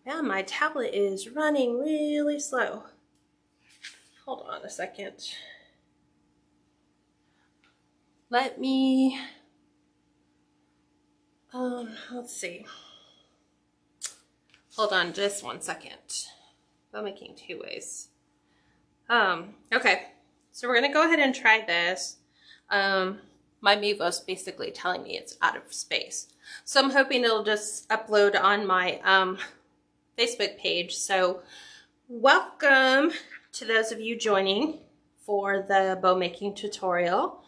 Yeah, my tablet is running really slow. Hold on a second. Let me, let's see. Hold on just 1 second. Bow making 2 ways. Okay, so we're gonna go ahead and try this. My Mevo's basically telling me it's out of space. So I'm hoping it'll just upload on my Facebook page. So welcome to those of you joining for the bow making tutorial.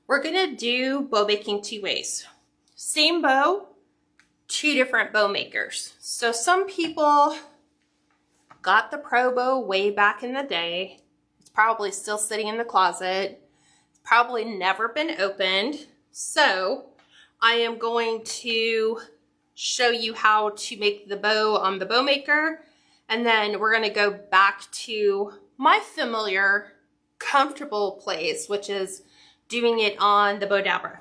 We're gonna do bow making 2 ways. Same bow, 2 different bow makers. So some people got the ProBow way back in the day. It's probably still sitting in the closet. It's probably never been opened. So I am going to show you how to make the bow on the bow maker. And then we're gonna go back to my familiar, comfortable place, which is doing it on the Bowdabra.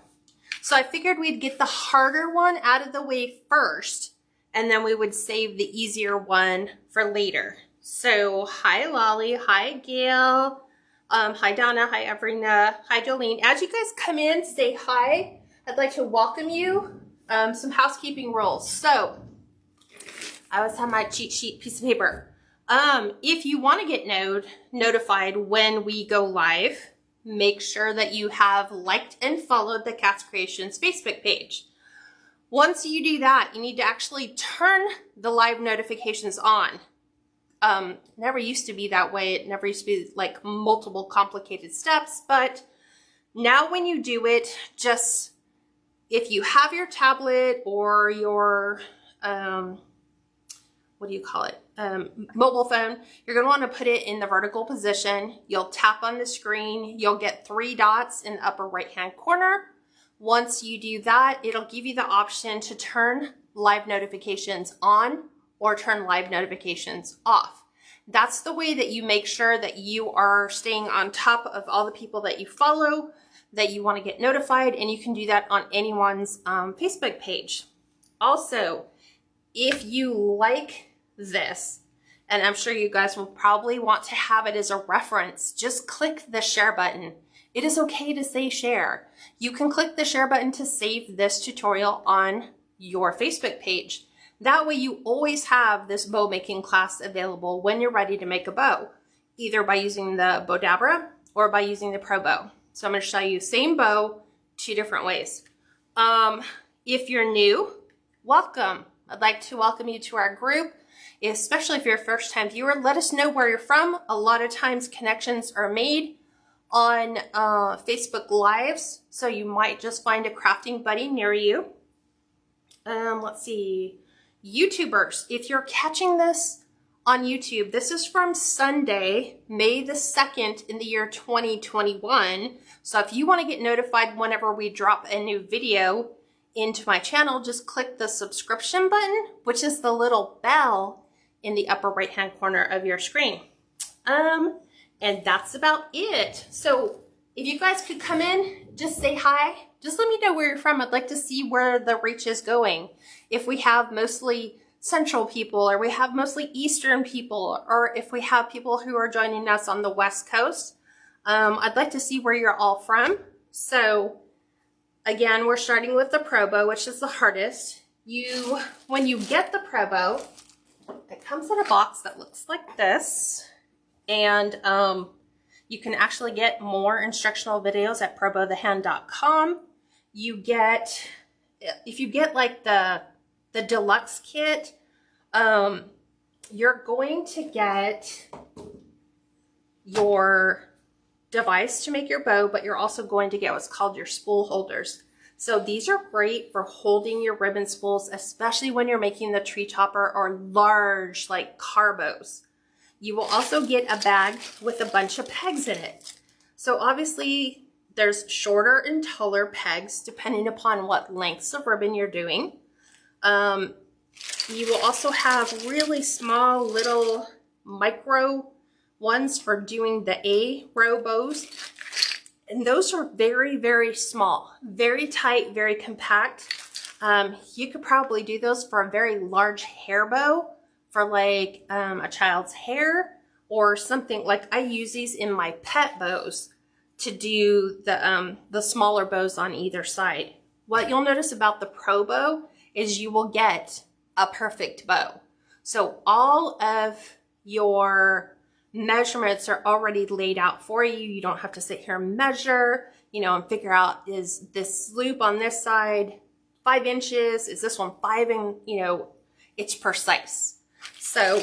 So I figured we'd get the harder one out of the way first, and then we would save the easier one for later. So hi Lolly, hi Gail, hi Donna, hi Everina, hi Jolene. As you guys come in, say hi. I'd like to welcome you. Some housekeeping rules. So I always have my cheat sheet piece of paper. If you want to get notified when we go live, make sure that you have liked and followed the Cats Creations Facebook page. Once you do that, you need to actually turn the live notifications on. Never used to be that way. It never used to be like multiple complicated steps, but now when you do it, just if you have your tablet or your, what do you call it? Mobile phone, you're going to want to put it in the vertical position. You'll tap on the screen. You'll get 3 dots in the upper right hand corner. Once you do that, it'll give you the option to turn live notifications on or turn live notifications off. That's the way that you make sure that you are staying on top of all the people that you follow, that you want to get notified, and you can do that on anyone's Facebook page. Also, if you like this, and I'm sure you guys will probably want to have it as a reference, just click the share button. It is okay to say share. You can click the share button to save this tutorial on your Facebook page. That way you always have this bow making class available when you're ready to make a bow, either by using the Bowdabra or by using the ProBow. So I'm going to show you same bow, 2 different ways. If you're new, welcome. I'd like to welcome you to our group, especially if you're a first-time viewer. Let us know where you're from. A lot of times connections are made on Facebook Lives, so you might just find a crafting buddy near you. Let's see. YouTubers, if you're catching this on YouTube, this is from Sunday, May the 2nd in the year 2021. So if you want to get notified whenever we drop a new video into my channel, just click the subscription button, which is the little bell in the upper right hand corner of your screen. And that's about it. So if you guys could come in, just say hi. Just let me know where you're from. I'd like to see where the reach is going. If we have mostly Central people, or we have mostly Eastern people, or if we have people who are joining us on the West Coast, I'd like to see where you're all from. So again, we're starting with the ProBow, which is the hardest. When you get the ProBow, it comes in a box that looks like this, and you can actually get more instructional videos at probowthehand.com. You get, if you get like the deluxe kit, you're going to get your device to make your bow, but you're also going to get what's called your spool holders. So these are great for holding your ribbon spools, especially when you're making the tree topper or large like car bows. You will also get a bag with a bunch of pegs in it. So obviously there's shorter and taller pegs depending upon what lengths of ribbon you're doing. You will also have really small little micro ones for doing the A row bows. And those are very, very small, very tight, very compact. You could probably do those for a very large hair bow for like a child's hair or something. Like I use these in my pet bows to do the smaller bows on either side. What you'll notice about the Pro Bow is you will get a perfect bow. So all of your measurements are already laid out for you. You don't have to sit here and measure, you know, and figure out, is this loop on this side 5 inches? Is this one 5? And you know, it's precise. So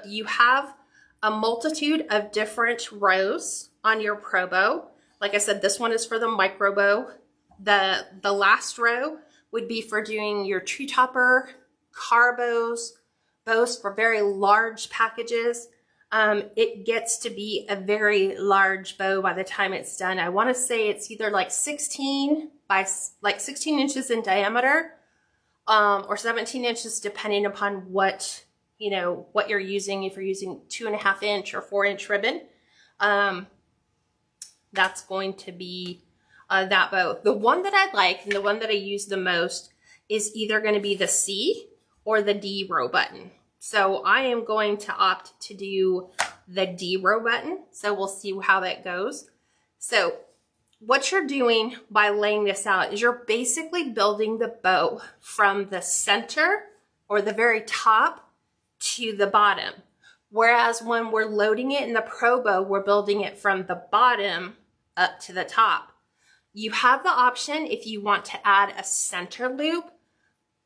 you have a multitude of different rows on your Pro Bow. Like I said, this one is for the micro bow. The last row would be for doing your tree topper, car bows, bows for very large packages. It gets to be a very large bow by the time it's done. I want to say it's either like 16 by like 16 inches in diameter, or 17 inches, depending upon what, you know, what you're using. If you're using 2.5 inch or 4 inch ribbon, that's going to be that bow. The one that I like and the one that I use the most is either going to be the C or the D row button. So I am going to opt to do the D row button. So we'll see how that goes. So what you're doing by laying this out is you're basically building the bow from the center or the very top to the bottom. Whereas when we're loading it in the Pro Bow, we're building it from the bottom up to the top. You have the option if you want to add a center loop.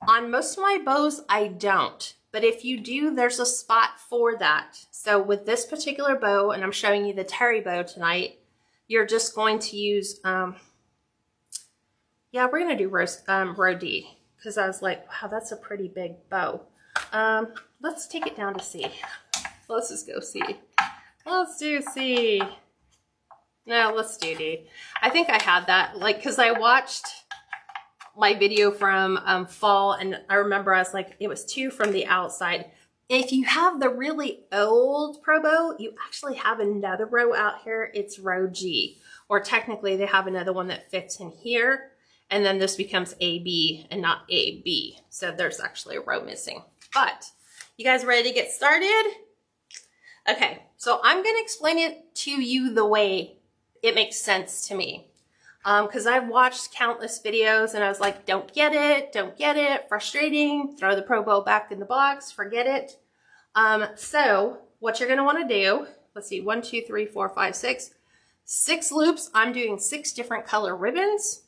On most of my bows, I don't. But if you do, there's a spot for that. So with this particular bow, and I'm showing you the Terry bow tonight, you're just going to use, yeah, we're going to do row D, because I was like, wow, that's a pretty big bow. Let's take it down to C. Let's just go C. Let's do C. No, let's do D. I think I had that, like, because I watched my video from fall, and I remember I was like, it was 2 from the outside. If you have the really old Pro Bow, you actually have another row out here. It's row G, or technically they have another one that fits in here, and then this becomes AB and not AB. So there's actually a row missing. But you guys ready to get started? Okay, so I'm going to explain it to you the way it makes sense to me. Because I've watched countless videos and I was like, don't get it, frustrating, throw the Pro Bow back in the box, forget it. So what you're going to want to do, let's see, 1, 2, 3, 4, 5, 6. 6 loops. I'm doing 6 different color ribbons.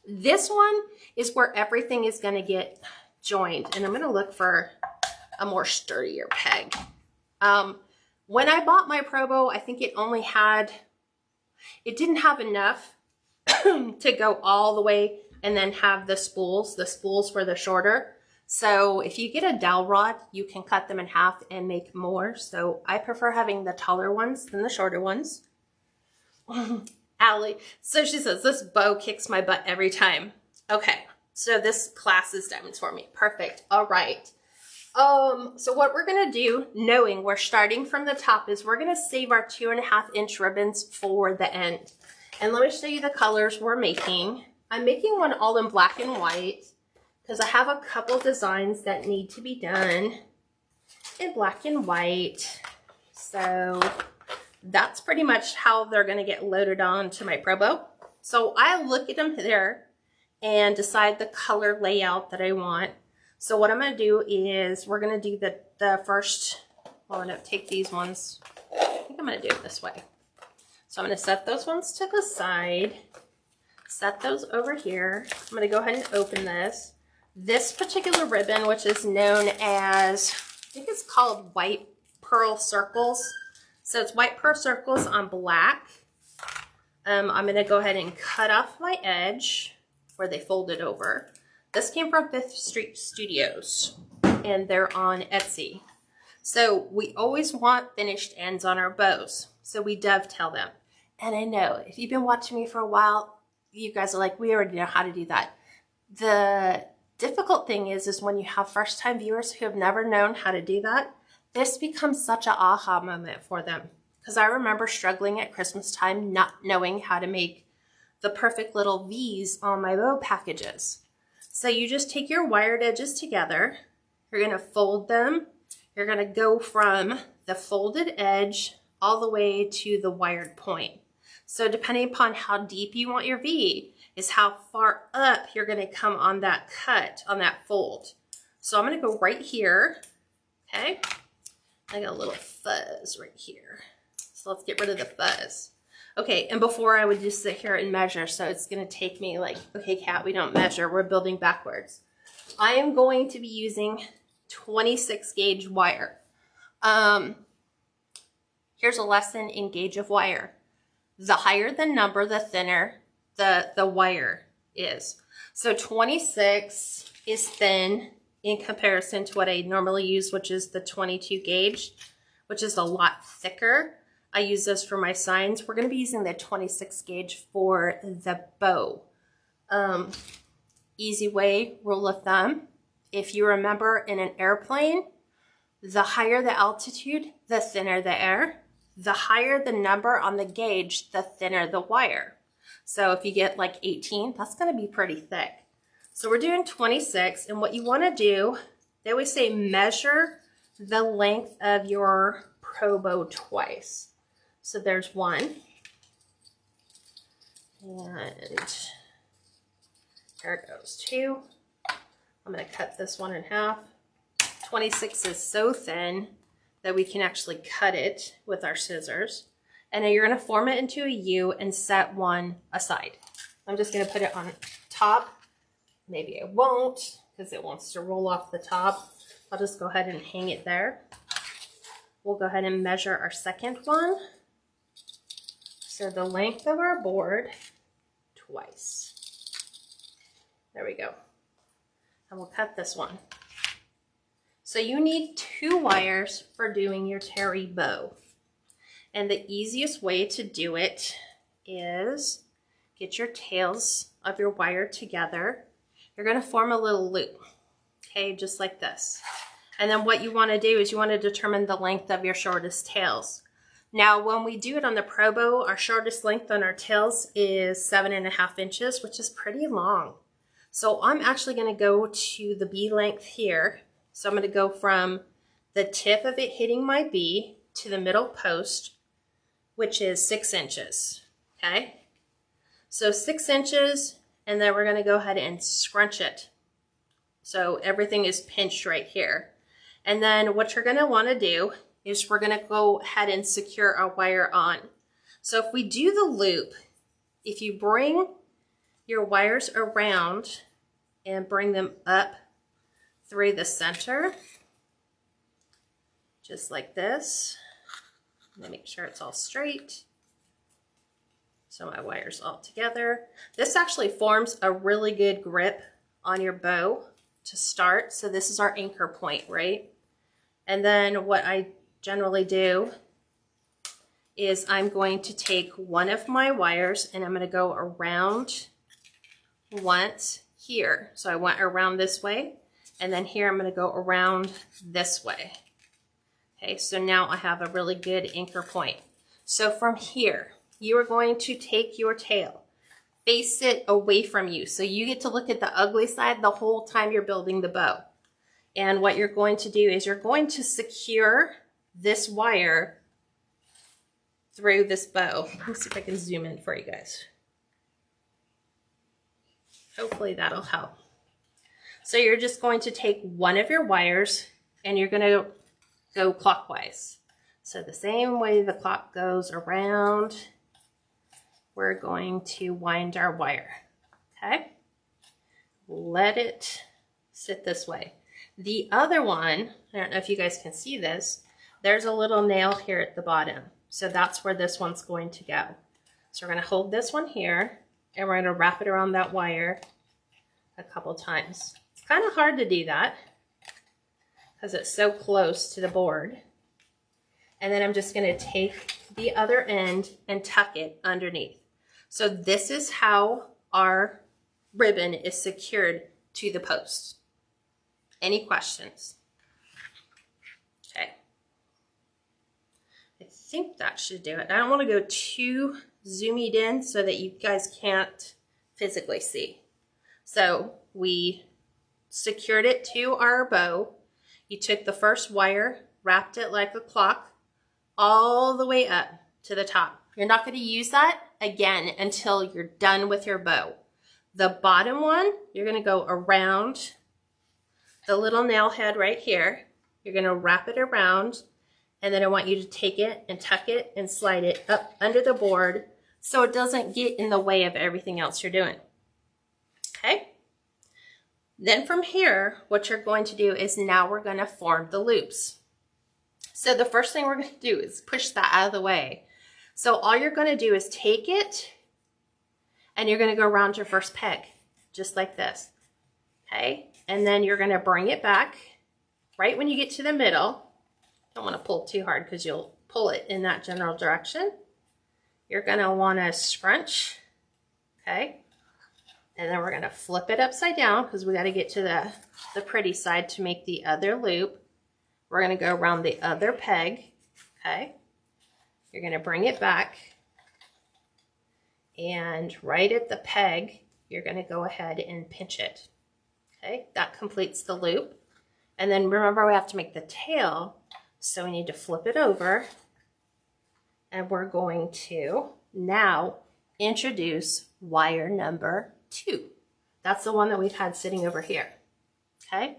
This one is where everything is going to get joined, and I'm going to look for a more sturdier peg. When I bought my Pro Bow, I think it only had, it didn't have enough to go all the way and then have the spools. The spools were the shorter. So if you get a dowel rod, you can cut them in half and make more. So I prefer having the taller ones than the shorter ones. Allie, so she says, this bow kicks my butt every time. Okay, so this class is diamonds for me. Perfect. All right. So what we're going to do, knowing we're starting from the top, is we're going to save our 2.5 inch ribbons for the end. And let me show you the colors we're making. I'm making one all in black and white because I have a couple designs that need to be done in black and white. So that's pretty much how they're going to get loaded on to my Pro Bow. So I look at them there and decide the color layout that I want. So what I'm going to do is we're going to do the first, well, I'm going to take these ones. I think I'm going to do it this way. So I'm going to set those ones to the side, set those over here. I'm going to go ahead and open this. This particular ribbon, which is known as, I think it's called white pearl circles. So it's white pearl circles on black. I'm going to go ahead and cut off my edge where they folded over. This came from 5th Street Studios, and they're on Etsy. So we always want finished ends on our bows, so we dovetail them. And I know, if you've been watching me for a while, you guys are like, we already know how to do that. The difficult thing is when you have first-time viewers who have never known how to do that, this becomes such an aha moment for them. Because I remember struggling at Christmas time, not knowing how to make the perfect little V's on my bow packages. So you just take your wired edges together, You're going to fold them. You're going to go from the folded edge all the way to the wired point. So depending upon how deep you want your V is how far up you're going to come on that cut, on that fold. So I'm going to go right here. Okay. I got a little fuzz right here. So let's get rid of the fuzz. Okay, and before I would just sit here and measure, so it's going to take me like, okay, Kat, we don't measure, we're building backwards. I am going to be using 26 gauge wire. Here's a lesson in gauge of wire. The higher the number, the thinner the wire is. So 26 is thin in comparison to what I normally use, which is the 22 gauge, which is a lot thicker. I use this for my signs. We're going to be using the 26 gauge for the bow. Easy way, rule of thumb. If you remember in an airplane, the higher the altitude, the thinner the air. The higher the number on the gauge, the thinner the wire. So if you get like 18, that's going to be pretty thick. So we're doing 26, and what you want to do, they always say measure the length of your ProBow twice. So there's one, and here it goes, two. I'm going to cut this one in half. 26 is so thin that we can actually cut it with our scissors. And then you're going to form it into a U and set one aside. I'm just going to put it on top. Maybe I won't because it wants to roll off the top. I'll just go ahead and hang it there. We'll go ahead and measure our second one. So the length of our board twice. There we go. And we'll cut this one. So you need 2 wires for doing your terry bow. And the easiest way to do it is get your tails of your wire together. You're going to form a little loop, okay, just like this. And then what you want to do is you want to determine the length of your shortest tails. Now, when we do it on the ProBow, our shortest length on our tails is 7.5 inches, which is pretty long. So I'm actually going to go to the B length here. So I'm going to go from the tip of it hitting my B to the middle post, which is 6 inches, okay? So 6 inches, and then we're going to go ahead and scrunch it. So everything is pinched right here. And then what you're going to want to do is we're going to go ahead and secure our wire on. So if we do the loop, if you bring your wires around and bring them up through the center, just like this, let me make sure it's all straight. So my wire's all together. This actually forms a really good grip on your bow to start. So this is our anchor point, right? And then what I generally do is I'm going to take one of my wires and I'm going to go around once here. So I went around this way, and then here I'm going to go around this way. Okay, so now I have a really good anchor point. So from here, you are going to take your tail, face it away from you. So you get to look at the ugly side the whole time you're building the bow. And what you're going to do is you're going to secure this wire through this bow. Let me see if I can zoom in for you guys. Hopefully that'll help. So you're just going to take one of your wires and you're going to go clockwise. So the same way the clock goes around, we're going to wind our wire. Okay? Let it sit this way. The other one, I don't know if you guys can see this, there's a little nail here at the bottom. So that's where this one's going to go. So we're going to hold this one here and we're going to wrap it around that wire a couple times. It's kind of hard to do that because it's so close to the board. And then I'm just going to take the other end and tuck it underneath. So this is how our ribbon is secured to the post. Any questions? Okay. I think that should do it. I don't want to go too zoomed in so that you guys can't physically see. So we secured it to our bow, you took the first wire, wrapped it like a clock, all the way up to the top. You're not going to use that again until you're done with your bow. The bottom one, you're going to go around the little nail head right here. You're going to wrap it around, and then I want you to take it and tuck it and slide it up under the board so it doesn't get in the way of everything else you're doing. Okay? Then from here, what you're going to do is now we're going to form the loops. So the first thing we're going to do is push that out of the way. So all you're going to do is take it and you're going to go around your first peg, just like this. Okay? And then you're going to bring it back right when you get to the middle. Don't want to pull too hard because you'll pull it in that general direction. You're going to want to scrunch. Okay? And then we're going to flip it upside down because we got to get to the pretty side to make the other loop. We're going to go around the other peg. Okay? You're going to bring it back. And right at the peg, you're going to go ahead and pinch it. Okay? That completes the loop. And then remember, we have to make the tail. So we need to flip it over. And we're going to now introduce wire number 2. That's the one that we've had sitting over here. Okay?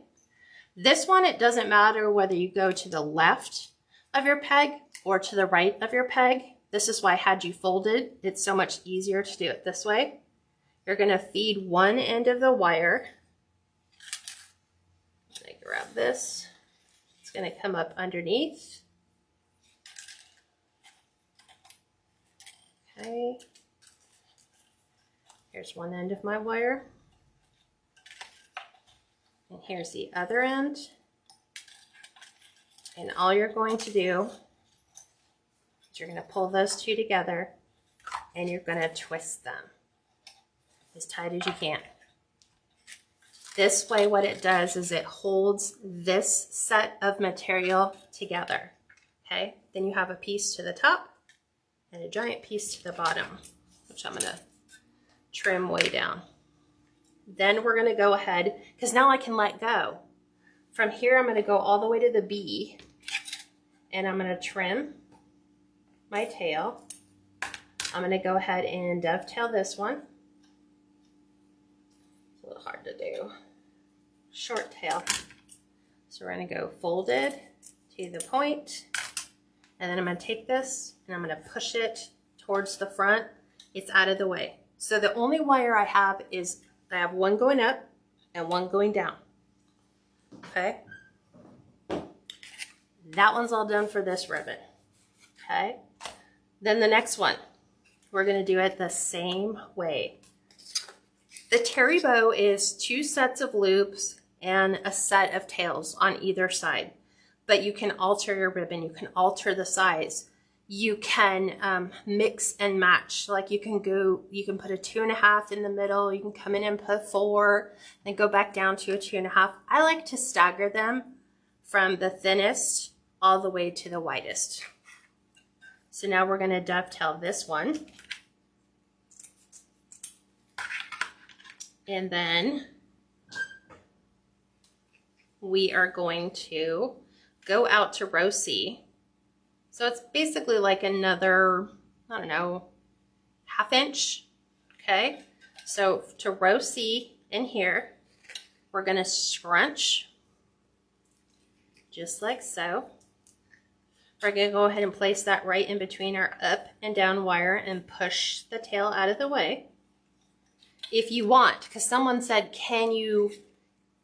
This one, it doesn't matter whether you go to the left of your peg or to the right of your peg. This is why I had you folded. It's so much easier to do it this way. You're going to feed one end of the wire. I'm going to grab this. It's going to come up underneath. Okay. Here's one end of my wire. And here's the other end. And all you're going to do is you're going to pull those two together and you're going to twist them as tight as you can. This way, what it does is it holds this set of material together. Okay? Then you have a piece to the top and a giant piece to the bottom, which I'm going to trim way down. Then we're going to go ahead, because now I can let go. From here, I'm going to go all the way to the B, and I'm going to trim my tail. I'm going to go ahead and dovetail this one. It's a little hard to do. Short tail. So we're going to go folded to the point, and then I'm going to take this and I'm going to push it towards the front. It's out of the way. So the only wire I have is I have one going up and one going down. Okay? That one's all done for this ribbon. Okay? Then the next one, we're going to do it the same way. The terry bow is 2 sets of loops and a set of tails on either side. But you can alter your ribbon. You can alter the size. You can mix and match. Like you can put a 2.5 in the middle. You can come in and put 4, then go back down to a 2.5. I like to stagger them from the thinnest all the way to the widest. So now we're going to dovetail this one. And then we are going to go out to row C. So it's basically like another, I don't know, 1/2 inch, okay? So to row C in here, we're gonna scrunch, just like so. We're gonna go ahead and place that right in between our up and down wire and push the tail out of the way. If you want, because someone said, can you,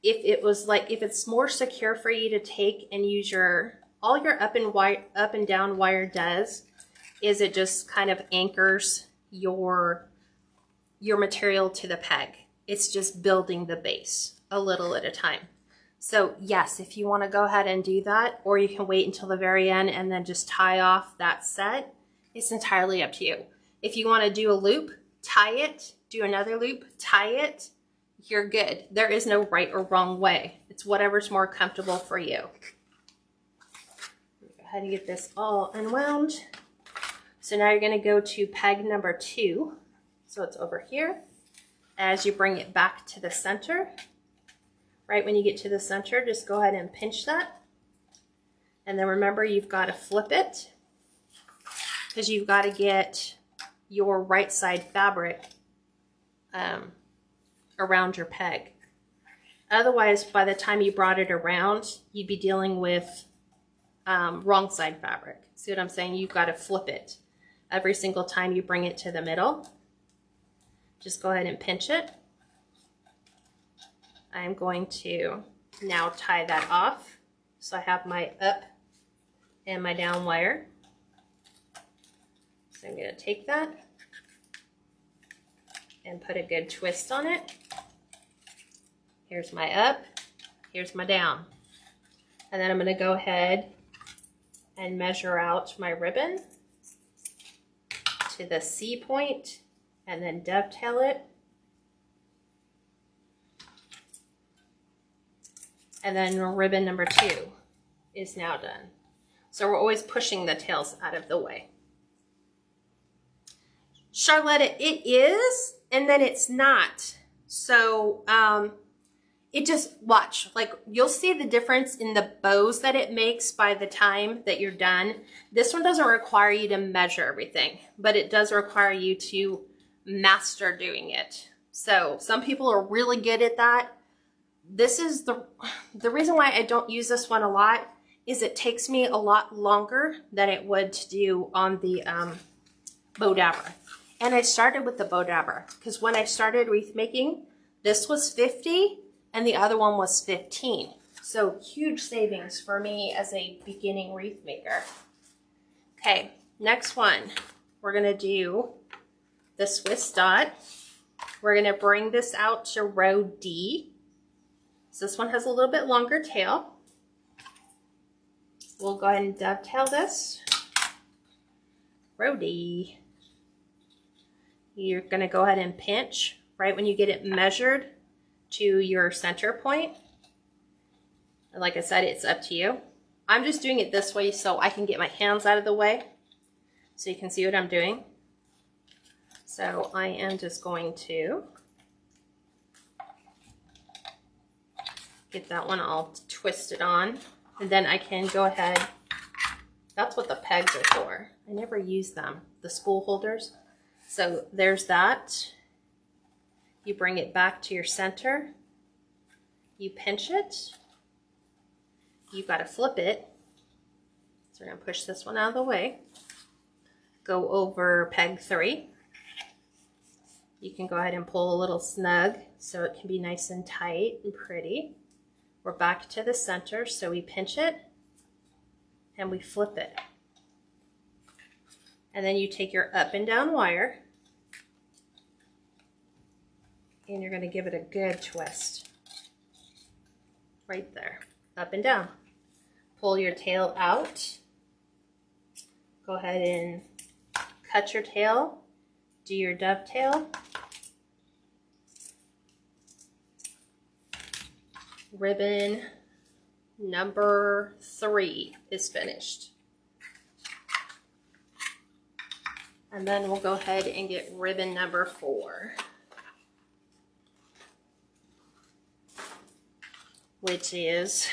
if it's more secure for you to take and use all your up and down wire does is it just kind of anchors your material to the peg. It's just building the base a little at a time. So yes, if you want to go ahead and do that, or you can wait until the very end and then just tie off that set, it's entirely up to you. If you want to do a loop, tie it, do another loop, tie it, you're good. There is no right or wrong way. It's whatever's more comfortable for you. How to get this all unwound. So now you're going to go to peg number 2. So it's over here. As you bring it back to the center, Right when you get to the center, just go ahead and pinch that. And then remember, you've got to flip it because you've got to get your right side fabric around your peg. Otherwise, by the time you brought it around, you'd be dealing with wrong side fabric. See what I'm saying? You've got to flip it every single time you bring it to the middle. Just go ahead and pinch it. I'm going to now tie that off. So I have my up and my down wire. So I'm going to take that and put a good twist on it. Here's my up, here's my down. And then I'm going to go ahead and measure out my ribbon to the C point and then dovetail it. And then ribbon number 2 is now done. So we're always pushing the tails out of the way. Charlotta, it is, and then it's not. So it just, watch, like you'll see the difference in the bows that it makes by the time that you're done. This one doesn't require you to measure everything, but it does require you to master doing it. So some people are really good at that. This is the reason why I don't use this one a lot is it takes me a lot longer than it would to do on the Bowdabra. And I started with the Bowdabra because when I started wreath making, this was 50 and the other one was 15. So huge savings for me as a beginning wreath maker. Okay, next one. We're gonna do the Swiss dot. We're gonna bring this out to row D. So this one has a little bit longer tail. We'll go ahead and dovetail this. Row D. You're going to go ahead and pinch right when you get it measured to your center point. And like I said, it's up to you. I'm just doing it this way so I can get my hands out of the way so you can see what I'm doing. So I am just going to get that one all twisted on, and then I can go ahead. That's what the pegs are for. I never use them, the spool holders. So there's that. You bring it back to your center. You pinch it. You've got to flip it. So we're going to push this one out of the way. Go over peg 3. You can go ahead and pull a little snug so it can be nice and tight and pretty. We're back to the center, so we pinch it and we flip it. And then you take your up and down wire and you're going to give it a good twist. Right there, up and down. Pull your tail out. Go ahead and cut your tail. Do your dovetail. Ribbon number 3 is finished. And then we'll go ahead and get ribbon number 4, which is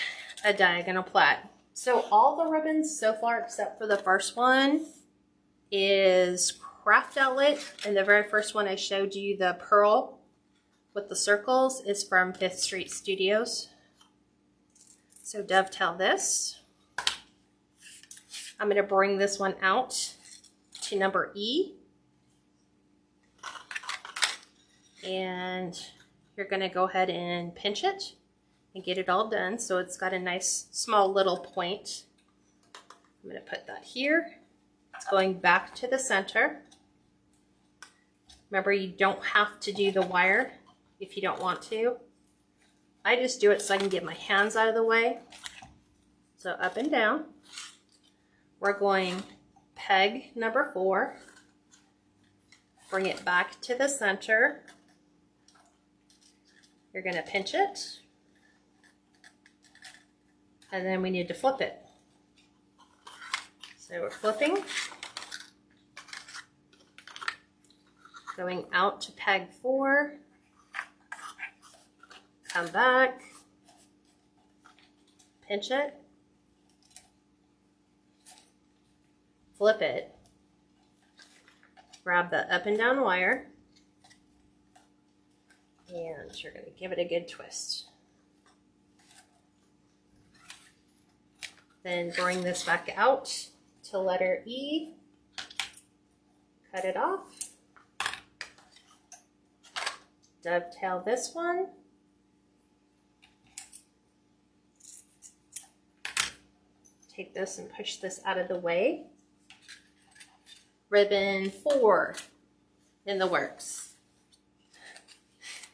a diagonal plait. So all the ribbons so far except for the first one is craft outlet, and the very first one I showed you, the pearl with the circles, is from 5th Street Studios. So dovetail this. I'm going to bring this one out to number E. And you're going to go ahead and pinch it and get it all done so it's got a nice small little point. I'm going to put that here. It's going back to the center. Remember, you don't have to do the wire if you don't want to. I just do it so I can get my hands out of the way. So up and down. We're going peg number 4. Bring it back to the center. You're going to pinch it. And then we need to flip it. So we're flipping. Going out to peg 4. Come back. pinch it, flip it, grab the up and down wire, and you're going to give it a good twist. Then bring this back out to letter E, cut it off, dovetail this one, take this and push this out of the way. Ribbon 4 in the works.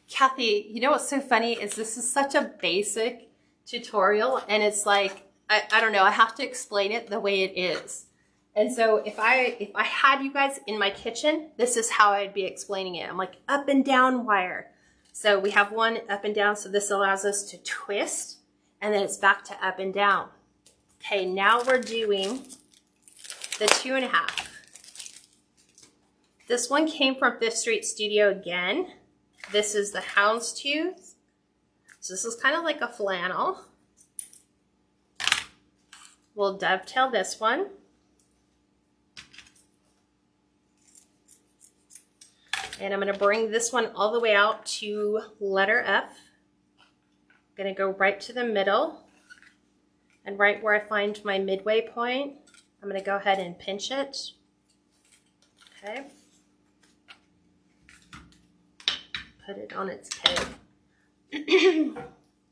Kathy, you know what's so funny is this is such a basic tutorial, and it's like, I don't know, I have to explain it the way it is. And so if I had you guys in my kitchen, this is how I'd be explaining it. I'm like, up and down wire. So we have one up and down, so this allows us to twist, and then it's back to up and down. Okay, now we're doing the 2.5. This one came from 5th Street Studio again. This is the houndstooth. So this is kind of like a flannel. We'll dovetail this one. And I'm going to bring this one all the way out to letter F. I'm going to go right to the middle. And right where I find my midway point, I'm going to go ahead and pinch it. Okay. Put it on its peg.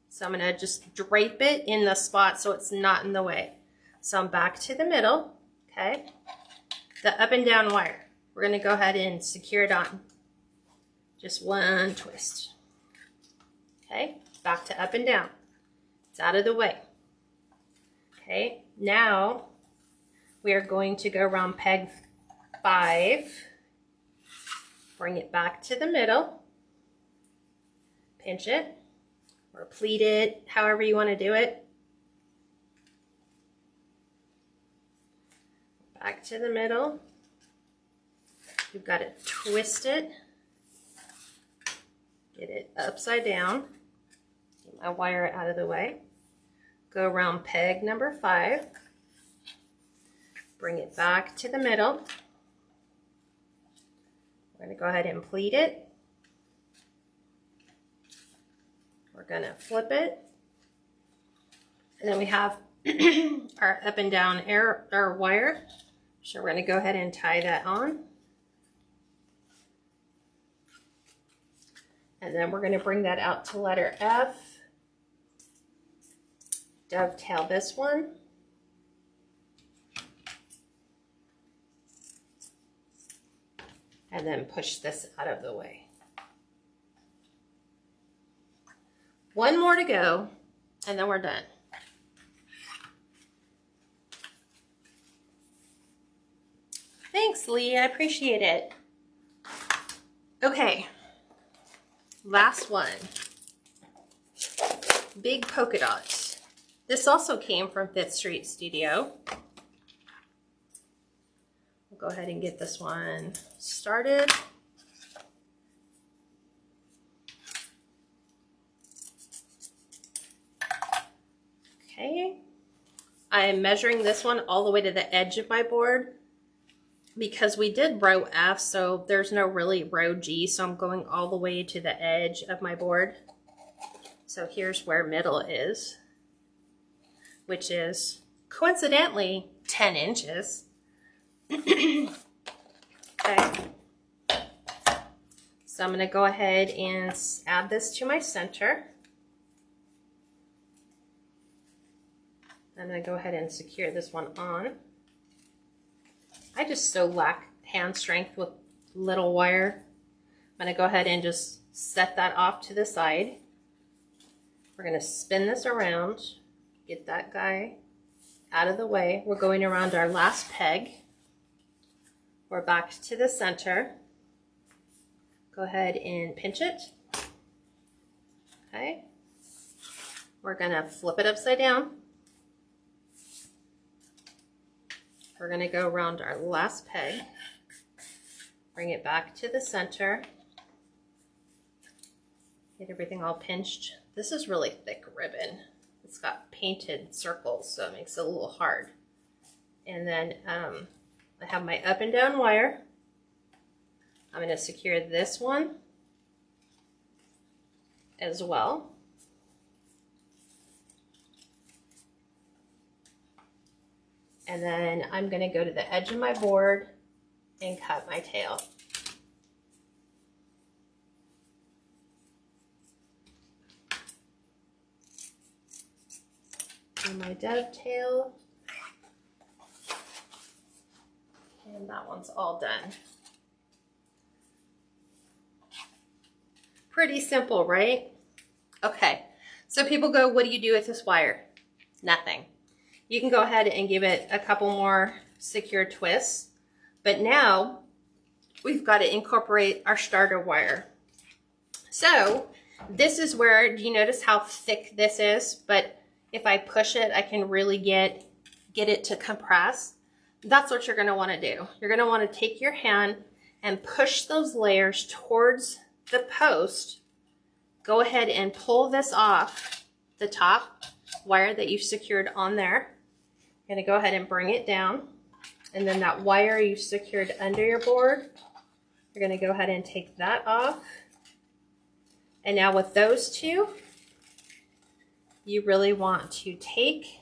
So I'm going to just drape it in the spot so it's not in the way. So I'm back to the middle. Okay. The up and down wire. We're going to go ahead and secure it on. Just one twist. Okay. Back to up and down. It's out of the way. Okay. Now we are going to go around peg 5. Bring it back to the middle. Pinch it or pleat it, however you want to do it. Back to the middle. You've got to twist it. Get it upside down. Get my wire out of the way. Go around peg number 5. Bring it back to the middle. We're going to go ahead and pleat it. We're going to flip it. And then we have our up and down our wire. So we're going to go ahead and tie that on. And then we're going to bring that out to letter F. Dovetail this one. And then push this out of the way. One more to go, and then we're done. Thanks, Lee. I appreciate it. Okay. Last one. Big polka dots. This also came from 5th Street Studio. We'll go ahead and get this one started. Okay. I am measuring this one all the way to the edge of my board because we did row F, so there's no really row G, so I'm going all the way to the edge of my board. So here's where middle is, which is coincidentally 10 inches. Okay. So I'm going to go ahead and add this to my center. I'm going to go ahead and secure this one on. I just so lack hand strength with little wire. I'm going to go ahead and just set that off to the side. We're going to spin this around, get that guy out of the way. We're going around our last peg. We're back to the center. Go ahead and pinch it. Okay. We're going to flip it upside down. We're going to go around our last peg, bring it back to the center, get everything all pinched. This is really thick ribbon. It's got painted circles, so it makes it a little hard. And then I have my up and down wire. I'm going to secure this one as well. And then I'm going to go to the edge of my board and cut my tail. And my dovetail. And that one's all done. Pretty simple, right? Okay, so people go, what do you do with this wire? Nothing. You can go ahead and give it a couple more secure twists, but now we've got to incorporate our starter wire. So this is where, do you notice how thick this is? But if I push it, I can really get it to compress. That's what you're going to want to do. You're going to want to take your hand and push those layers towards the post. Go ahead and pull this off the top wire that you've secured on there. You're going to go ahead and bring it down. And then that wire you secured under your board, you're going to go ahead and take that off. And now with those two, you really want to take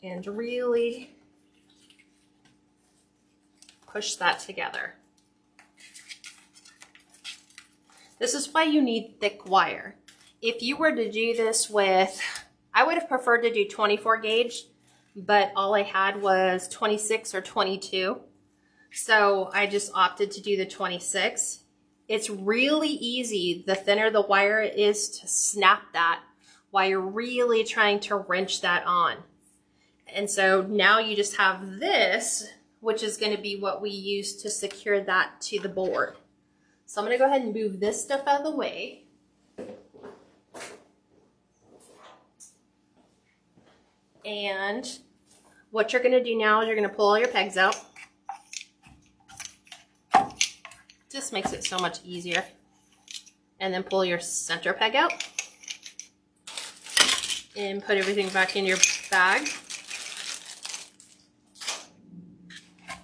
and really push that together. This is why you need thick wire. If you were to do this with, I would have preferred to do 24 gauge, but all I had was 26 or 22. So I just opted to do the 26. It's really easy, the thinner the wire is, to snap that while you're really trying to wrench that on. And so now you just have this, which is going to be what we use to secure that to the board. So I'm going to go ahead and move this stuff out of the way. And what you're going to do now is you're going to pull all your pegs out. Just makes it so much easier. And then pull your center peg out. And put everything back in your bag.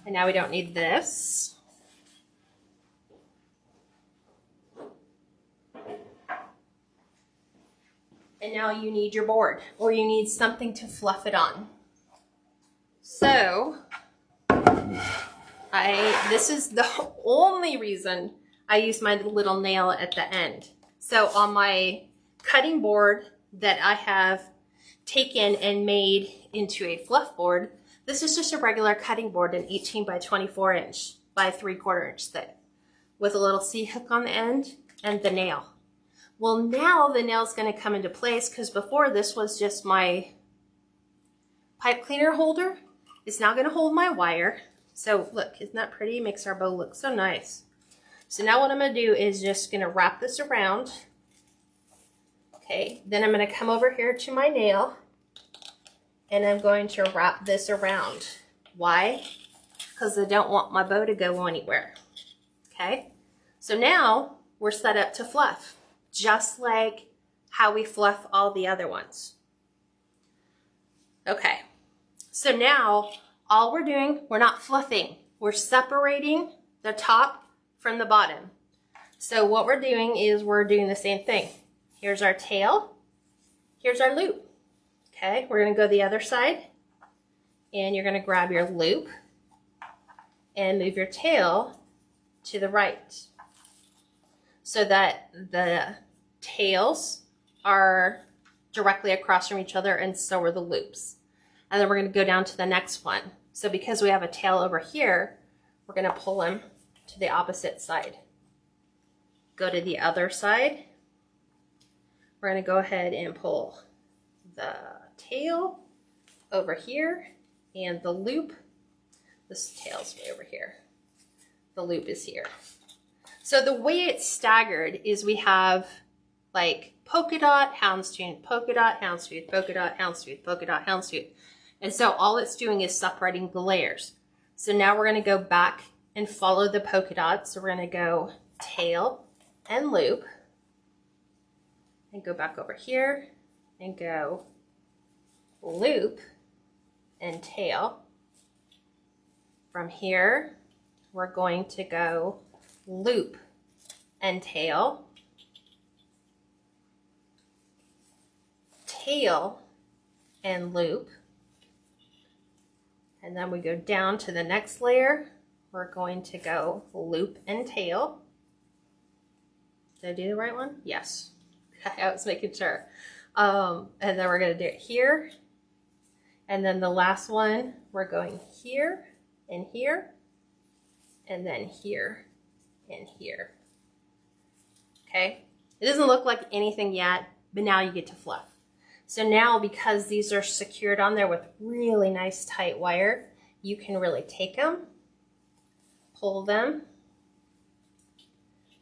And now we don't need this. And now you need your board, or you need something to fluff it on. So, this is the only reason I use my little nail at the end. So on my cutting board that I have taken and made into a fluff board, this is just a regular cutting board, an 18 by 24 inch by 3/4 inch thick, with a little C-hook on the end and the nail. Well, now the nail's going to come into place, because before this was just my pipe cleaner holder. It's now going to hold my wire. So look, isn't that pretty? Makes our bow look so nice. So now what I'm going to do is just going to wrap this around. Okay, then I'm going to come over here to my nail. And I'm going to wrap this around. Why? Because I don't want my bow to go anywhere. Okay? So now we're set up to fluff, just like how we fluff all the other ones. Okay. So now all we're doing, we're not fluffing. We're separating the top from the bottom. So what we're doing is we're doing the same thing. Here's our tail. Here's our loop. Okay, we're going to go the other side, and you're going to grab your loop and move your tail to the right so that the tails are directly across from each other, and so are the loops. And then we're going to go down to the next one. So because we have a tail over here, we're going to pull them to the opposite side. Go to the other side. We're going to go ahead and pull the tail over here, and the loop, this tail's way over here, the loop is here. So the way it's staggered is we have like polka dot, houndstooth, polka dot, houndstooth, polka dot, houndstooth, polka dot, houndstooth. And so all it's doing is separating the layers. So now we're going to go back and follow the polka dots. So we're going to go tail and loop. and go back over here and go loop and tail. From here, we're going to go loop and tail, tail and loop, and then we go down to the next layer. We're going to go loop and tail. Did I do the right one? Yes. I was making sure. And then we're going to do it here. And then the last one, we're going here and here, and then here and here. Okay? It doesn't look like anything yet, but now you get to fluff. So now, because these are secured on there with really nice tight wire, you can really take them, pull them,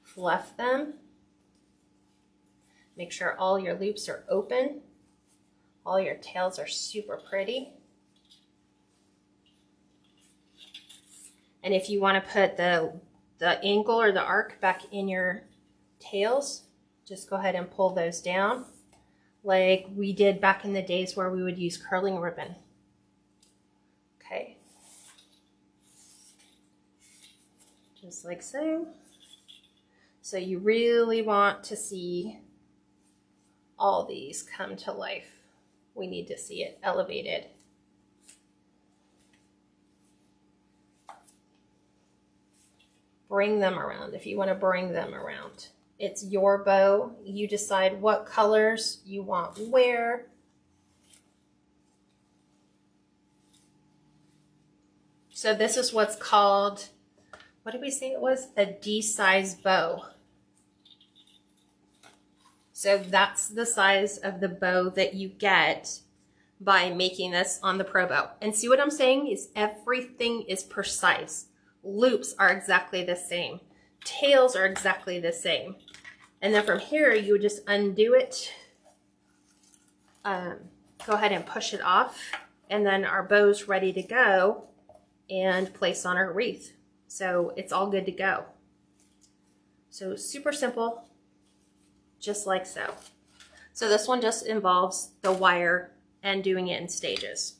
fluff them, make sure all your loops are open, all your tails are super pretty. And if you want to put the angle or the arc back in your tails, just go ahead and pull those down like we did back in the days where we would use curling ribbon. Okay. Just like so. So you really want to see all these come to life. We need to see it elevated. Bring them around if you want to bring them around. It's your bow. You decide what colors you want where. So this is what's called, what did we say it was? A D-size bow. So that's the size of the bow that you get by making this on the ProBow. And see what I'm saying is everything is precise. Loops are exactly the same. Tails are exactly the same. And then from here, you would just undo it. Go ahead and push it off. And then our bow's ready to go and place on our wreath. So it's all good to go. So super simple, just like so. So this one just involves the wire and doing it in stages.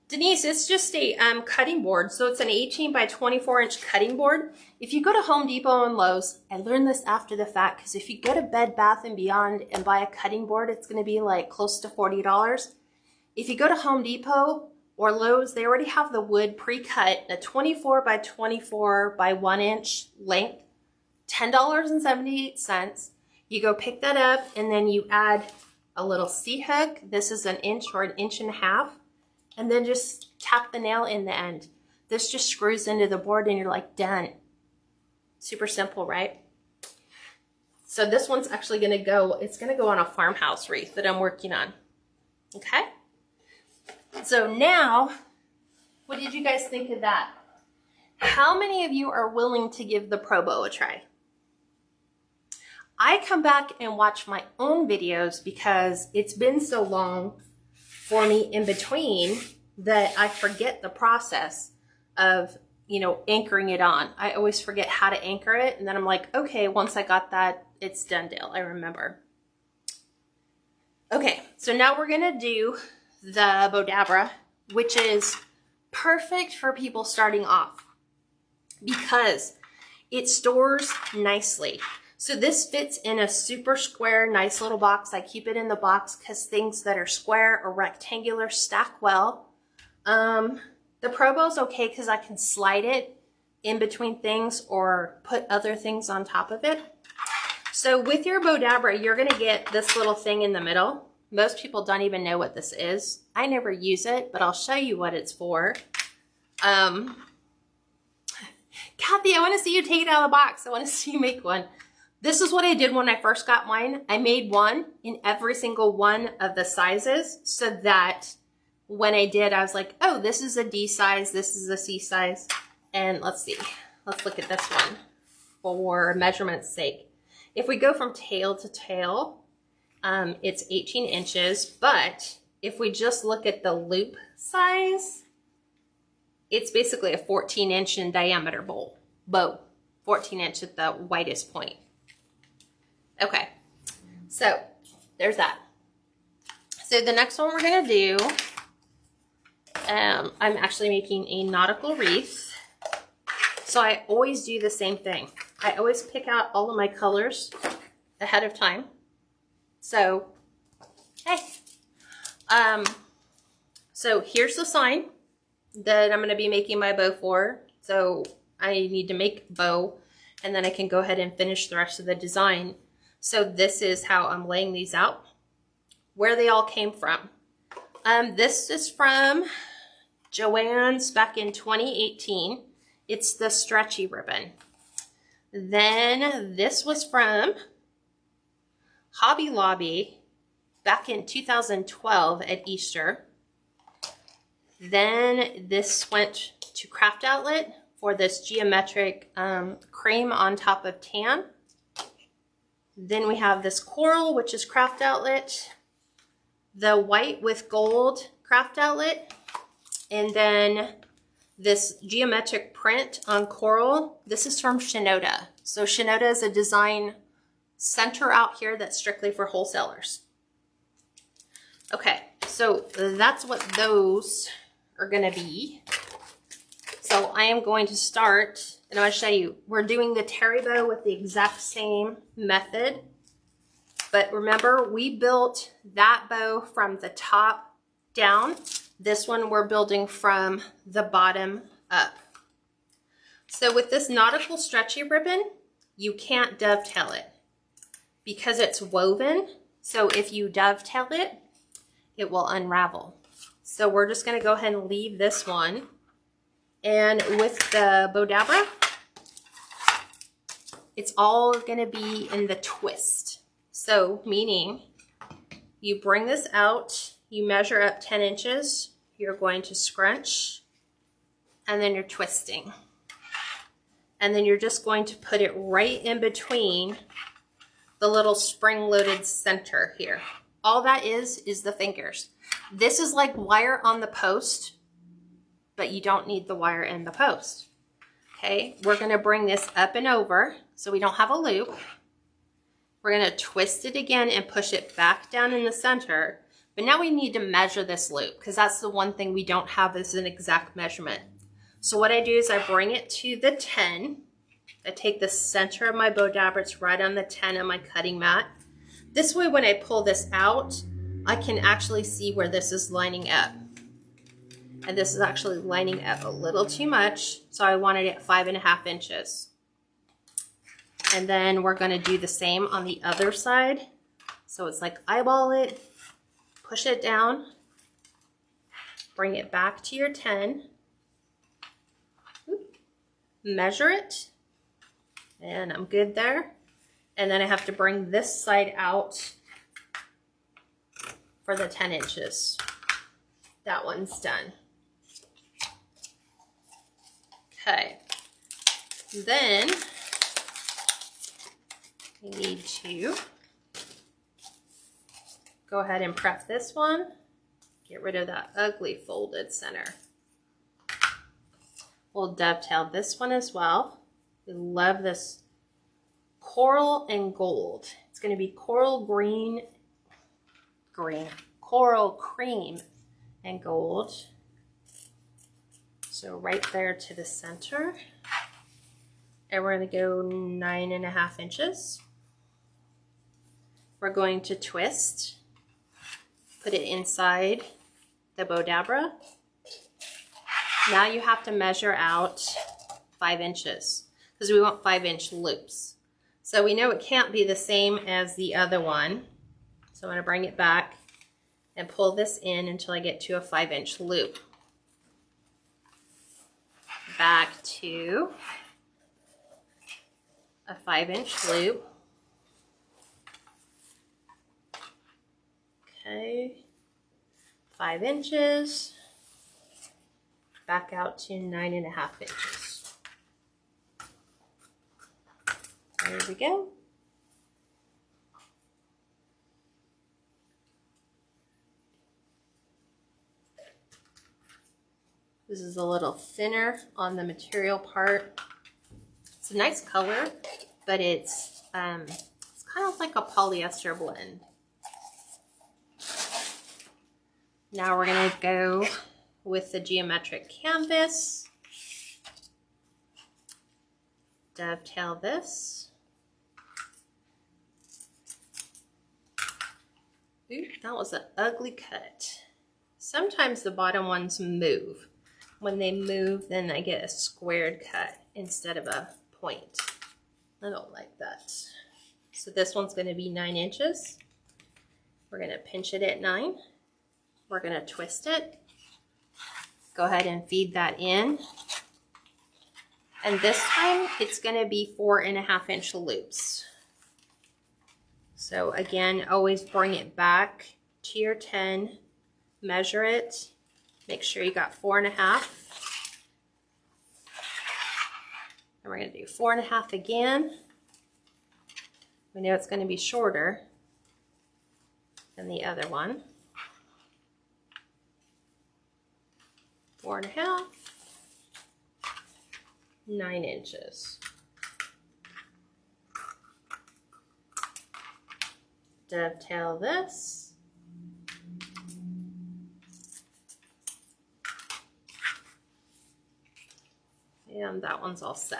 Denise, it's just a cutting board. So it's an 18 by 24 inch cutting board. If you go to Home Depot and Lowe's, I learned this after the fact, because if you go to Bed Bath & Beyond and buy a cutting board, it's gonna be like close to $40. If you go to Home Depot or Lowe's, they already have the wood pre-cut, a 24 by 24 by 1 inch length, $10.78. You go pick that up and then you add a little C-hook. This is 1 inch or 1.5 inches. And then just tap the nail in the end. This just screws into the board and you're like, done. Super simple, right? So this one's actually gonna go, it's gonna go on a farmhouse wreath that I'm working on. Okay? So now, what did you guys think of that? How many of you are willing to give the ProBow a try? I come back and watch my own videos because it's been so long for me in between that I forget the process of, you know, anchoring it on. I always forget how to anchor it. And then I'm like, okay, once I got that, it's done deal. I remember. Okay, so now we're gonna do the Bowdabra, which is perfect for people starting off because it stores nicely. So this fits in a super square, nice little box. I keep it in the box because things that are square or rectangular stack well. The ProBow's okay because I can slide it in between things or put other things on top of it. So with your Bowdabra, you're gonna get this little thing in the middle. Most people don't even know what this is. I never use it, but I'll show you what it's for. Kathy, I wanna see you take it out of the box. I wanna see you make one. This is what I did when I first got mine. I made one in every single one of the sizes so that when I did, I was like, oh, this is a D size, this is a C size. And let's see, let's look at this one for measurement's sake. If we go from tail to tail, it's 18 inches, but if we just look at the loop size, it's basically a 14-inch in diameter bow, 14 inch at the widest point. Okay, So there's that. So the next one we're gonna do, I'm actually making a nautical wreath. So I always do the same thing. I always pick out all of my colors ahead of time. So, hey. So here's the sign that I'm gonna be making my bow for. So I need to make a bow and then I can go ahead and finish the rest of the design. So this is how I'm laying these out, where they all came from. This is from Joann's back in 2018. It's the stretchy ribbon. Then this was from Hobby Lobby back in 2012 at Easter. Then this went to Craft Outlet for this geometric cream on top of tan. Then we have this coral, which is Craft Outlet. The white with gold, Craft Outlet. And then this geometric print on coral. This is from Shinoda. So Shinoda is a design center out here that's strictly for wholesalers. Okay, so that's what those are gonna be. So I am going to start, and I'm gonna show you, we're doing the terry bow with the exact same method. But remember, we built that bow from the top down. This one we're building from the bottom up. So with this nautical stretchy ribbon, you can't dovetail it because it's woven. So if you dovetail it, it will unravel. So we're just gonna go ahead and leave this one. And with the Bowdabra, it's all gonna be in the twist. So meaning you bring this out, you measure up 10 inches, you're going to scrunch, and then you're twisting. And then you're just going to put it right in between the little spring-loaded center here. All that is the fingers. This is like wire on the post, but you don't need the wire in the post. Okay, we're gonna bring this up and over so we don't have a loop. We're gonna twist it again and push it back down in the center. But now we need to measure this loop because that's the one thing we don't have is an exact measurement. So what I do is I bring it to the 10. I take the center of my Bowdabra, it's right on the 10 on my cutting mat. This way when I pull this out, I can actually see where this is lining up. And this is actually lining up a little too much, so I wanted it 5.5 inches. And then we're gonna do the same on the other side. So it's like eyeball it, push it down, bring it back to your 10, measure it, and I'm good there. And then I have to bring this side out for the 10 inches. That one's done. Okay, then we need to go ahead and prep this one. Get rid of that ugly folded center. We'll dovetail this one as well. We love this coral and gold. It's going to be coral coral cream and gold. So right there to the center. And we're going to go 9.5 inches. We're going to twist, put it inside the Bowdabra. Now you have to measure out 5 inches because we want 5-inch loops. So we know it can't be the same as the other one. So I'm going to bring it back and pull this in until I get to a 5-inch loop. Back to a 5-inch loop. Okay, 5 inches, back out to 9.5 inches. There we go. This is a little thinner on the material part. It's a nice color, but it's kind of like a polyester blend. Now we're going to go with the geometric canvas. Dovetail this. Ooh, that was an ugly cut. Sometimes the bottom ones move. When they move, then I get a squared cut instead of a point. I don't like that. So this one's going to be 9 inches. We're going to pinch it at 9. We're going to twist it. Go ahead and feed that in. And this time it's going to be 4.5-inch loops. So again, always bring it back to your 10, measure it, make sure you got 4.5. And we're going to do 4.5 again. We know it's going to be shorter than the other one. 4.5, 9 inches. Dovetail this. And that one's all set.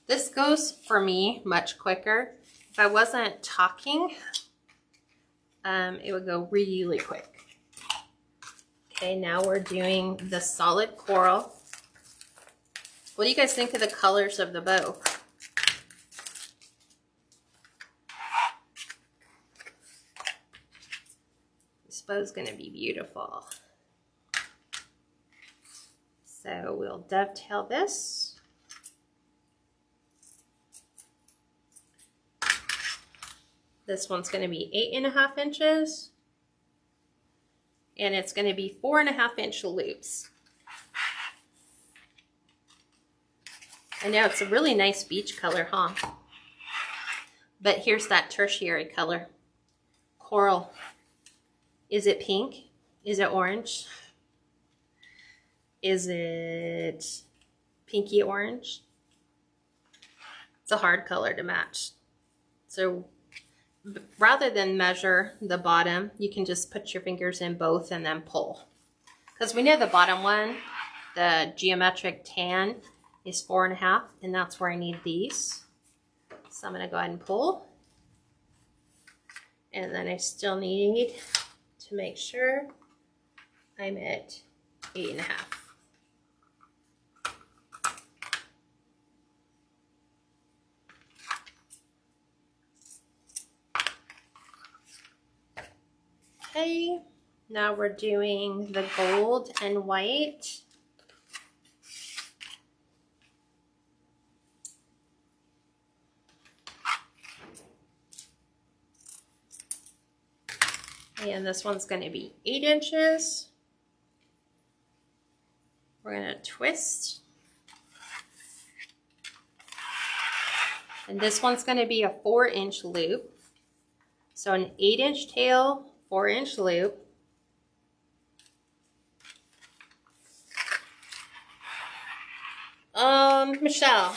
This goes for me much quicker. If I wasn't talking, it would go really quick. Okay, now we're doing the solid coral. What do you guys think of the colors of the bow? This bow's going to be beautiful. So we'll dovetail this. This one's going to be 8.5 inches. And it's going to be 4.5-inch loops. I know it's a really nice beach color, huh? But here's that tertiary color. Coral. Is it pink? Is it orange? Is it pinky orange? It's a hard color to match. So rather than measure the bottom, you can just put your fingers in both and then pull. Because we know the bottom one, the geometric tan, is 4.5, and that's where I need these. So I'm going to go ahead and pull. And then I still need to make sure I'm at 8.5. Okay, now we're doing the gold and white. And this one's going to be 8 inches. We're going to twist. And this one's going to be a 4-inch loop. So an 8-inch tail, 4-inch loop. Michelle,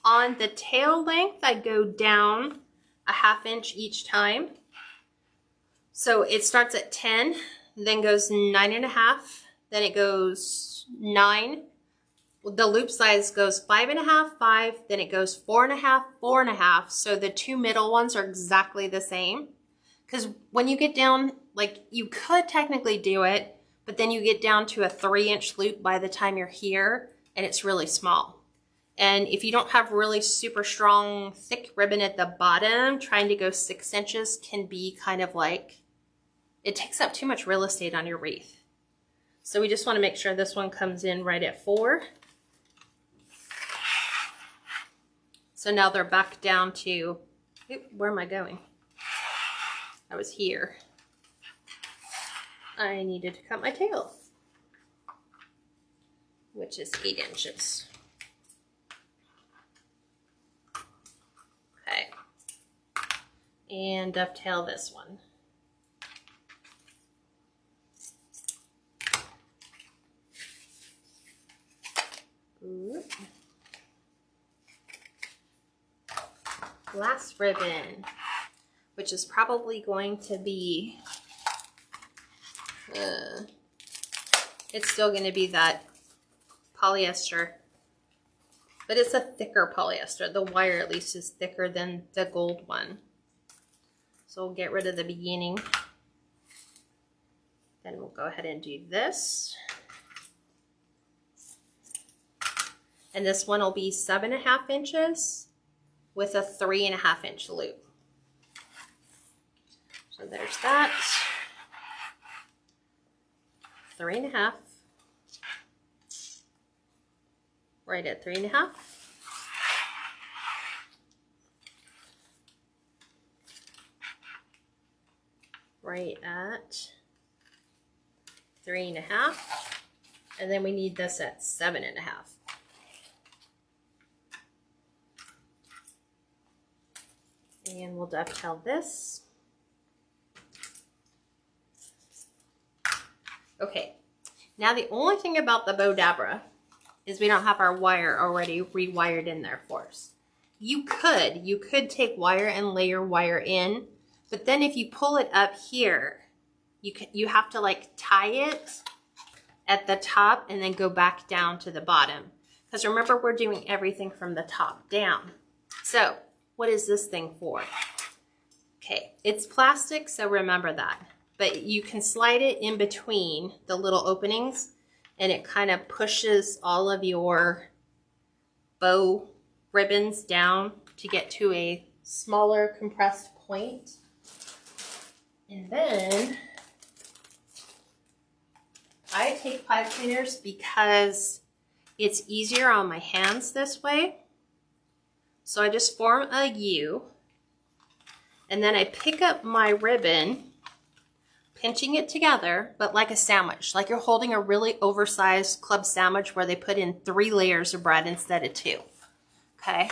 on the tail length, I go down a 1/2 inch each time. So it starts at 10, then goes 9.5, then it goes 9. The loop size goes 5.5, 5, then it goes 4.5, 4.5. So the two middle ones are exactly the same. Because when you get down, like you could technically do it, but then you get down to a 3-inch loop by the time you're here, and it's really small. And if you don't have really super strong, thick ribbon at the bottom, trying to go 6 inches can be kind of like, it takes up too much real estate on your wreath. So we just want to make sure this one comes in right at 4. So now they're back down to, where am I going? I was here. I needed to cut my tail, which is 8 inches. Okay. And dovetail this one. Ooh. Glass ribbon. which is probably going to be, it's still going to be that polyester, but it's a thicker polyester. The wire at least is thicker than the gold one. So we'll get rid of the beginning. Then we'll go ahead and do this. And this one will be 7.5 inches with a 3.5 inch loop. So there's that. 3.5. Right at 3.5. Right at 3.5. And then we need this at 7.5. And we'll dovetail this. Okay, now the only thing about the Bowdabra is we don't have our wire already rewired in there for us. You could take wire and layer wire in, but then if you pull it up here, you have to like tie it at the top and then go back down to the bottom. Because remember, we're doing everything from the top down. So what is this thing for? Okay, it's plastic, so remember that. But you can slide it in between the little openings and it kind of pushes all of your bow ribbons down to get to a smaller compressed point. And then I take pipe cleaners because it's easier on my hands this way. So I just form a U, and then I pick up my ribbon, pinching it together, but like a sandwich, like you're holding a really oversized club sandwich where they put in 3 layers of bread instead of 2. Okay,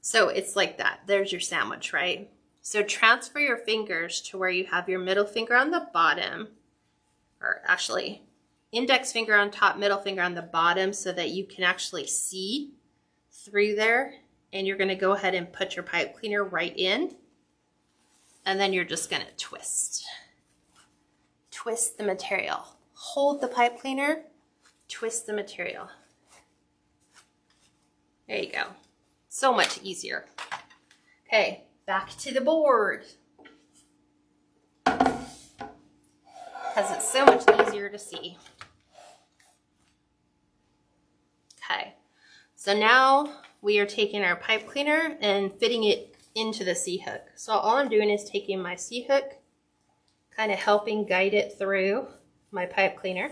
so it's like that. There's your sandwich, right? So transfer your fingers to where you have your middle finger on the bottom, or actually index finger on top, middle finger on the bottom, so that you can actually see through there. And you're going to go ahead and put your pipe cleaner right in, and then you're just going to twist. Twist the material. Hold the pipe cleaner, twist the material. There you go. So much easier. Okay, back to the board. Because it's so much easier to see. Okay, so now we are taking our pipe cleaner and fitting it into the C-hook. So all I'm doing is taking my C-hook, kind of helping guide it through my pipe cleaner,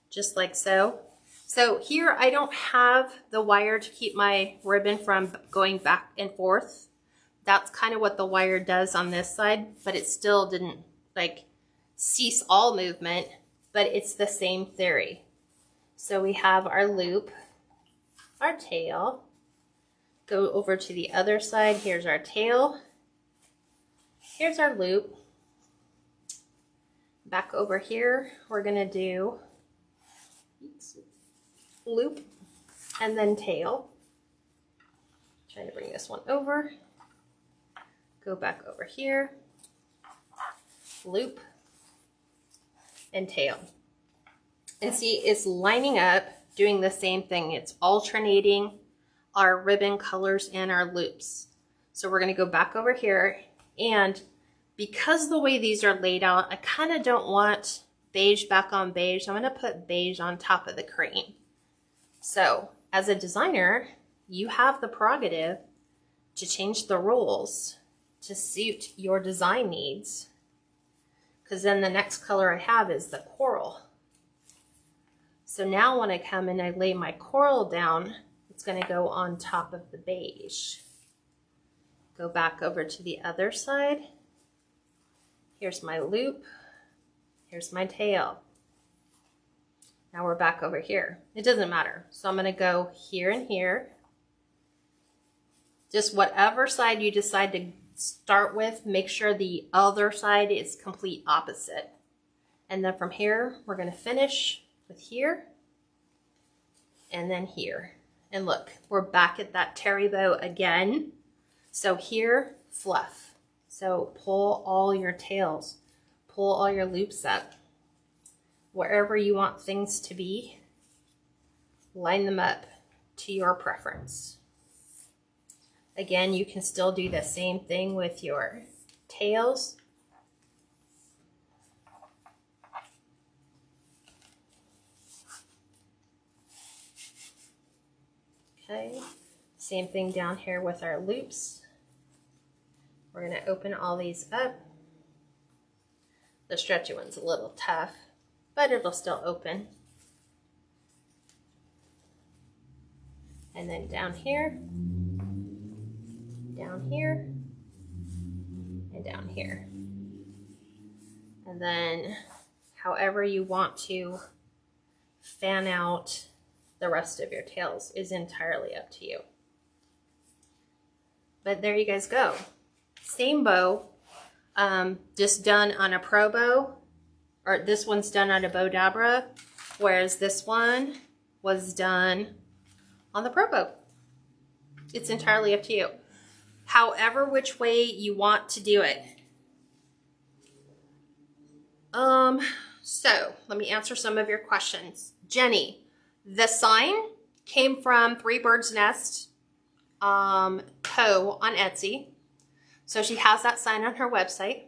just like so. So here I don't have the wire to keep my ribbon from going back and forth. That's kind of what the wire does on this side, but it still didn't like cease all movement, but it's the same theory. So we have our loop, our tail, go over to the other side. Here's our tail. Here's our loop. Back over here, we're gonna do loop and then tail. Trying to bring this one over. Go back over here. Loop and tail. And see, it's lining up, doing the same thing. It's alternating our ribbon colors and our loops. So we're going to go back over here, and because the way these are laid out, I kind of don't want beige back on beige. I'm going to put beige on top of the cream. So as a designer, you have the prerogative to change the rules to suit your design needs, because then the next color I have is the coral. So now when I come and I lay my coral down, it's going to go on top of the beige. Go back over to the other side. Here's my loop. Here's my tail. Now we're back over here. It doesn't matter. So I'm going to go here and here. Just whatever side you decide to start with, make sure the other side is complete opposite. And then from here, we're going to finish with here and then here. And look, we're back at that terry bow again. So here, fluff. So pull all your tails, pull all your loops up. Wherever you want things to be, line them up to your preference. Again, you can still do the same thing with your tails. Okay, same thing down here with our loops. We're going to open all these up. The stretchy one's a little tough, but it'll still open. And then down here, and down here. And then however you want to fan out the rest of your tails is entirely up to you. But there you guys go. Same bow, just done on a ProBow, or this one's done on a Bowdabra, whereas this one was done on the ProBow. It's entirely up to you. However, which way you want to do it. So let me answer some of your questions. Jenny, the sign came from Three Birds Nest Co. on Etsy. So she has that sign on her website.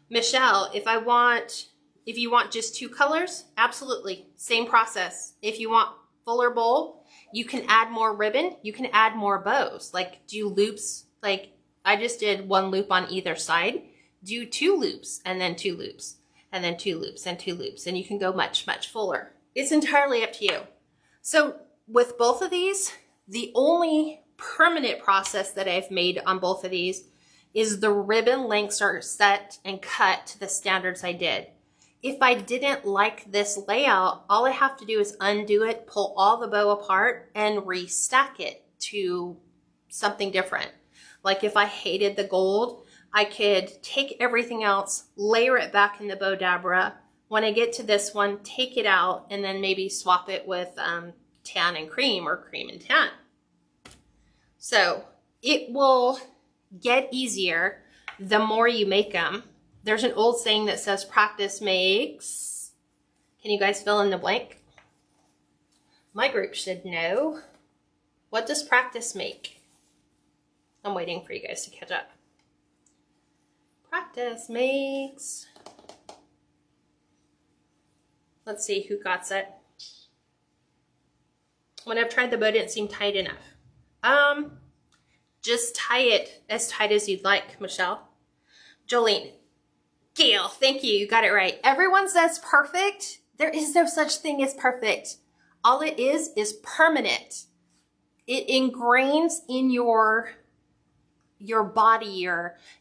Michelle, if you want just 2 colors, absolutely, same process. If you want fuller bowl, you can add more ribbon, you can add more bows, like do loops, like I just did 1 loop on either side. Do 2 loops and then 2 loops and then 2 loops and 2 loops, and you can go much, much fuller. It's entirely up to you. So with both of these, the only permanent process that I've made on both of these is the ribbon lengths are set and cut to the standards I did. If I didn't like this layout, all I have to do is undo it, pull all the bow apart, and restack it to something different. Like if I hated the gold, I could take everything else, layer it back in the Bowdabra. When I get to this one, take it out, and then maybe swap it with tan and cream or cream and tan. So it will get easier the more you make them. There's an old saying that says practice makes. Can you guys fill in the blank? My group should know. What does practice make? I'm waiting for you guys to catch up. Practice makes. Let's see who got it. When I've tried the bow, it didn't seem tight enough. Just tie it as tight as you'd like, Michelle. Jolene. Gail, thank you. You got it right. Everyone says perfect. There is no such thing as perfect. All it is permanent. It ingrains in your body,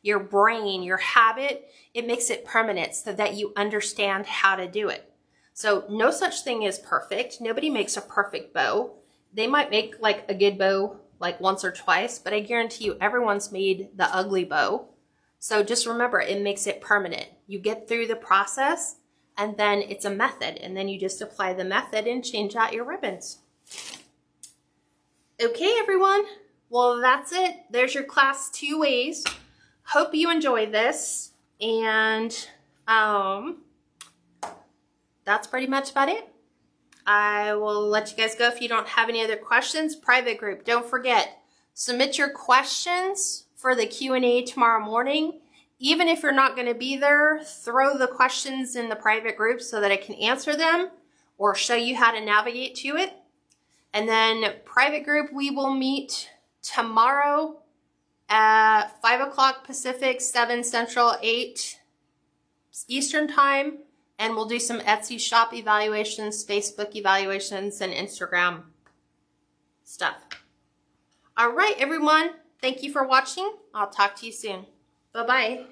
your brain, your habit. It makes it permanent so that you understand how to do it. So no such thing as perfect. Nobody makes a perfect bow. They might make like a good bow like once or twice, but I guarantee you everyone's made the ugly bow. So just remember, it makes it permanent. You get through the process and then it's a method, and then you just apply the method and change out your ribbons. Okay, everyone. Well, that's it. There's your class 2 ways. Hope you enjoyed this, and that's pretty much about it. I will let you guys go if you don't have any other questions. Private group, don't forget, submit your questions for the Q&A tomorrow morning. Even if you're not going to be there, throw the questions in the private group so that I can answer them or show you how to navigate to it. And then private group, we will meet tomorrow at 5 o'clock Pacific, 7 Central, 8 Eastern time. And we'll do some Etsy shop evaluations, Facebook evaluations, and Instagram stuff. All right, everyone. Thank you for watching. I'll talk to you soon. Bye-bye.